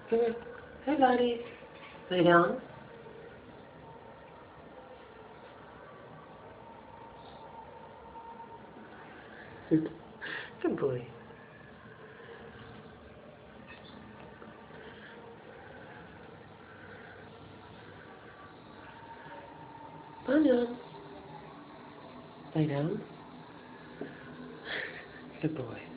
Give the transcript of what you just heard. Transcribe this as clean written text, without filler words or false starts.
Come here. Hey, buddy. Lay down. Good boy. Banyan. Lay down. Good boy.